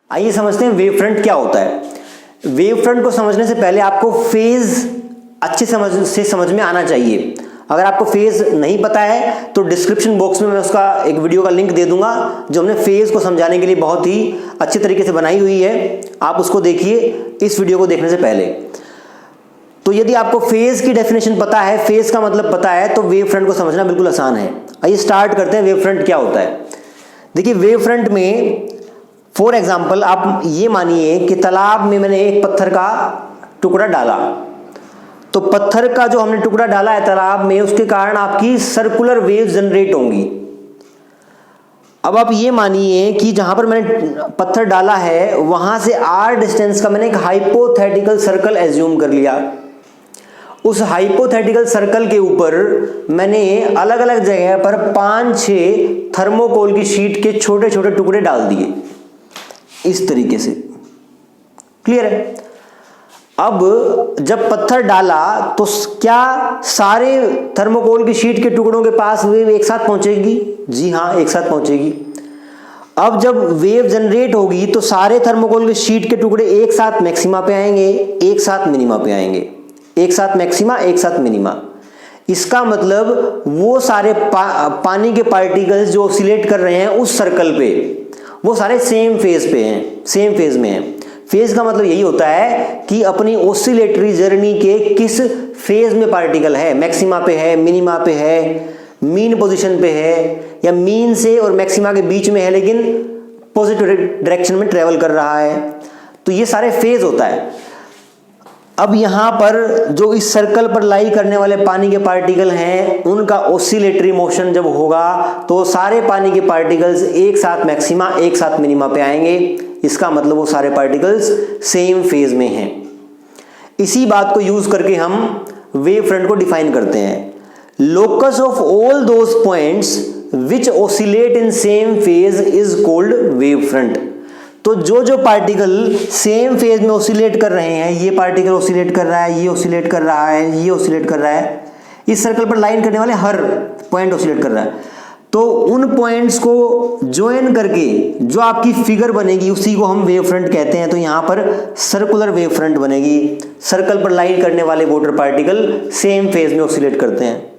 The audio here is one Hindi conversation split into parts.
आइए समझते हैं वेव फ्रंट क्या होता है। वेव फ्रंट को समझने से पहले आपको फेज अच्छे समझ में आना चाहिए। अगर आपको फेज नहीं पता है तो डिस्क्रिप्शन बॉक्स में मैं उसका एक वीडियो का लिंक दे दूंगा जो हमने फेज को समझाने के लिए बहुत ही अच्छे तरीके से बनाई हुई है, आप उसको देखिए इस वीडियो को देखने से पहले। तो यदि आपको फेज की डेफिनेशन पता है, फेज का मतलब पता है, तो वेव फ्रंट को समझना बिल्कुल आसान है। आइए स्टार्ट करते हैं वेव फ्रंट क्या होता है। देखिए वेव फ्रंट में फॉर एग्जाम्पल आप ये मानिए कि तालाब में मैंने एक पत्थर का टुकड़ा डाला, तो पत्थर का जो हमने टुकड़ा डाला है तालाब में, उसके कारण आपकी सर्कुलर वेव जनरेट होंगी। अब आप ये मानिए कि जहां पर मैंने पत्थर डाला है वहां से r डिस्टेंस का मैंने एक हाइपोथेटिकल सर्कल एज्यूम कर लिया। उस हाइपोथेटिकल सर्कल के ऊपर मैंने अलग अलग जगह पर 5-6 थर्मोकोल की शीट के छोटे छोटे टुकड़े डाल दिए, इस तरीके से। क्लियर है? अब जब पत्थर डाला तो क्या सारे थर्मोकोल की शीट के टुकड़ों के पास वेव एक साथ पहुंचेगी? जी हाँ, एक साथ पहुंचेगी। अब जब वेव जनरेट होगी तो सारे थर्मोकोल की शीट के टुकड़े एक साथ मैक्सिमा पे आएंगे, एक साथ मिनिमा पे आएंगे, एक साथ मैक्सिमा, एक साथ मिनिमा। इसका मतलब वो सारे पानी के पार्टिकल्स जो ऑसिलेट कर रहे हैं उस सर्कल पे, वो सारे सेम फेज पे हैं, सेम फेज में हैं। फेज का मतलब यही होता है कि अपनी ऑसिलेटरी जर्नी के किस फेज में पार्टिकल है, मैक्सिमा पे है, मिनिमा पे है, मीन पोजीशन पे है, या मीन से और मैक्सिमा के बीच में है लेकिन पॉजिटिव डायरेक्शन में ट्रेवल कर रहा है। तो ये सारे फेज होता है। अब यहां पर जो इस सर्कल पर लाई करने वाले पानी के पार्टिकल हैं उनका ऑसिलेटरी मोशन जब होगा तो सारे पानी के पार्टिकल्स एक साथ मैक्सिमा, एक साथ मिनिमा पे आएंगे। इसका मतलब वो सारे पार्टिकल्स सेम फेज में हैं। इसी बात को यूज करके हम वेव फ्रंट को डिफाइन करते हैं। Locus of all those points which oscillate in same phase is called wave front. तो जो जो पार्टिकल सेम फेज में ऑसिलेट कर रहे हैं, ये पार्टिकल ऑसिलेट कर रहा है, ये ऑसिलेट कर रहा है, ये ऑसिलेट कर रहा है, इस सर्कल पर लाइन करने वाले हर पॉइंट ऑसिलेट कर रहा है, तो उन पॉइंट्स को ज्वाइन करके जो आपकी फिगर बनेगी उसी को हम वेव फ्रंट कहते हैं। तो यहां पर सर्कुलर वेव फ्रंट बनेगी। सर्कल पर लाइन करने वाले वाटर पार्टिकल सेम फेज में ऑसिलेट करते हैं।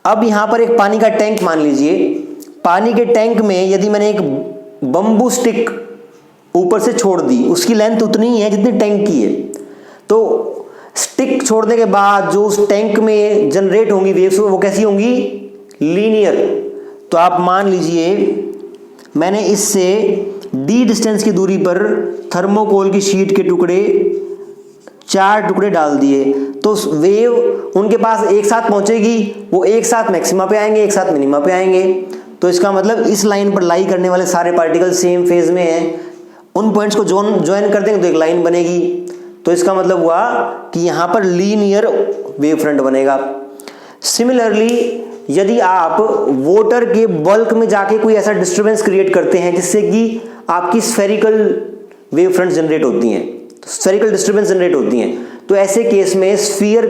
अब यहां पर एक पानी का टैंक मान लीजिए। पानी के टैंक में यदि मैंने एक बम्बू स्टिक ऊपर से छोड़ दी, उसकी लेंथ उतनी ही है जितनी टैंक की है, तो स्टिक छोड़ने के बाद जो उस टैंक में जनरेट होंगी वेव्स वो कैसी होंगी? लीनियर। तो आप मान लीजिए मैंने इससे d डिस्टेंस की दूरी पर थर्मोकोल की शीट के टुकड़े 4 टुकड़े डाल दिए, तो वेव उनके पास एक साथ पहुंचेगी, वो एक साथ मैक्सिमा पे आएंगे, एक साथ मिनिमा पे आएंगे। तो इसका मतलब इस लाइन पर लाई करने वाले सारे पार्टिकल सेम फेज में हैं। उन पॉइंट्स को ज्वाइन कर देंगे तो एक लाइन बनेगी। तो इसका मतलब हुआ कि यहां पर लीनियर वेव फ्रंट बनेगा। सिमिलरली यदि आप वाटर के बल्क में जाके कोई ऐसा डिस्टर्बेंस क्रिएट करते हैं जिससे कि आपकी स्फेरिकल वेव फ्रंट जनरेट होती हैं, स्फेरिकल डिस्टर्बेंस जनरेट होती हैं, तो ऐसे केस में स्फीयर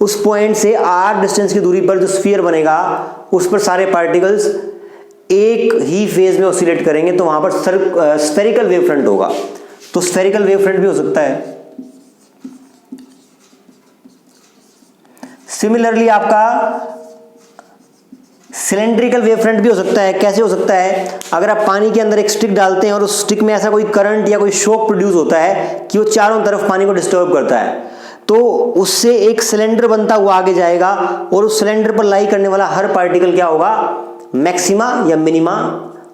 उस पॉइंट से r डिस्टेंस की दूरी पर जो स्फीयर बनेगा उस पर सारे पार्टिकल्स एक ही फेज में ऑसिलेट करेंगे, तो वहां पर स्फेरिकल वेव फ्रंट होगा। तो स्फेरिकल वेव फ्रंट भी हो सकता है। सिमिलरली आपका सिलेंड्रिकल वेव फ्रंट भी हो सकता है। कैसे हो सकता है? अगर आप पानी के अंदर एक स्टिक डालते हैं और उस स्टिक में ऐसा कोई करंट या कोई शॉक प्रोड्यूस होता है कि वो चारों तरफ पानी को डिस्टर्ब करता है, तो उससे एक सिलेंडर बनता हुआ आगे जाएगा और उस सिलेंडर पर लाई करने वाला हर पार्टिकल क्या होगा? मैक्सिमा या मिनिमा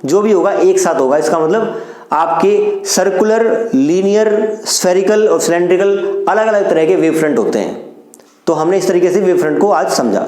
जो भी होगा एक साथ होगा। इसका मतलब आपके सर्कुलर, लीनियर, स्फेरिकल और सिलेंड्रिकल अलग अलग तरह के वेव फ्रंट होते हैं। तो हमने इस तरीके से वेव फ्रंट को आज समझा।